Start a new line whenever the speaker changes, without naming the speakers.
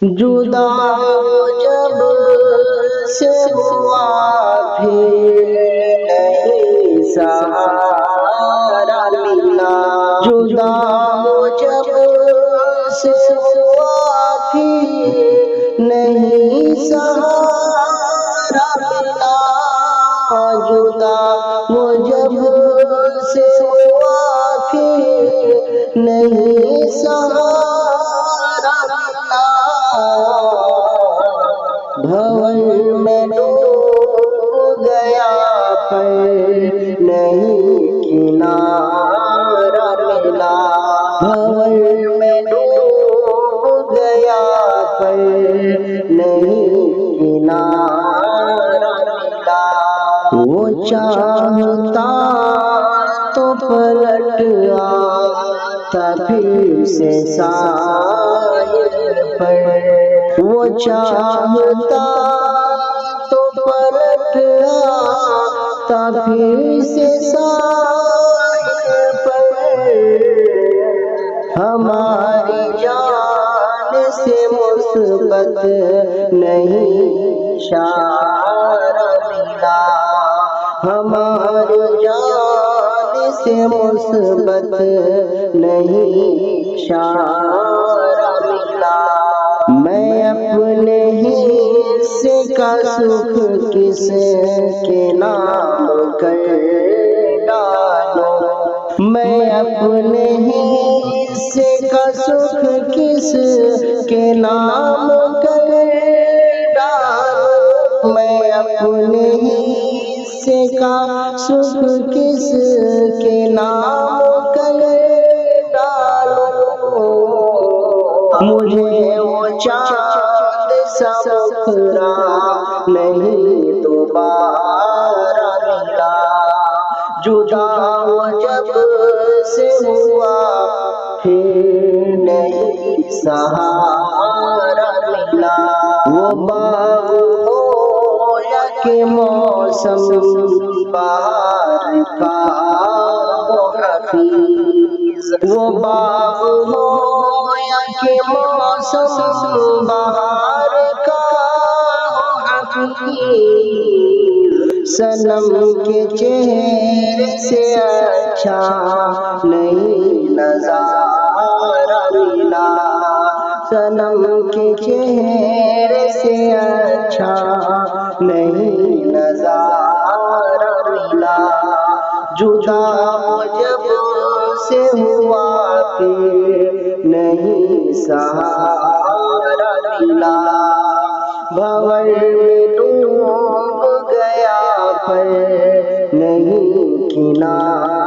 جدا جب سے ہوا پھر نہیں سہارا ملا، جدا جب سے ہوا پھر نہیں سہارا ملا، جدا جب سے ہوا پھر نہیں سہارا ملا، بھور میں ڈوب گیا پر نہیں کنارہ ملا، بھور میں ڈوب گیا پر نہیں کنارہ ملا، وہ چاہتا تو پلٹ آتا پھر سے ساحل پر، وہ چاہتا تو پلٹ آتا پھر سے ساحل پر، ہماری جان سے مثبت نہیں اشارہ ملا، ہماری جان سے مثبت نہیں اشارہ ملا، میں اپنے حصے کا سکھ کس کے نام کر ڈالوں، میں اپنے حصے کا سکھ کس کے نام کر ڈالوں، میں اپنے حصے کا سکھ کس کے نام کر ڈالوں، مجھے وہ چاند سا مکھرا نہیں دوبارہ ملا، جدا جب سے ہوا پھر نہیں سہارا ملا، وہ باغ ہو یا کہ موسم بہار کا ہو حفیظ، وہ باغ ہو یا کہ موسم بہار کا ہو حفیظ، صنم کے چہرے سے اچھا نہیں نظارہ ملا، صنم کے چہرے سے اچھا نہیں نظارہ ملا، جدا جب سے ہوا پھر نہیں سہارا ملا، بھور میں ڈوب گیا پر نہیں کنارہ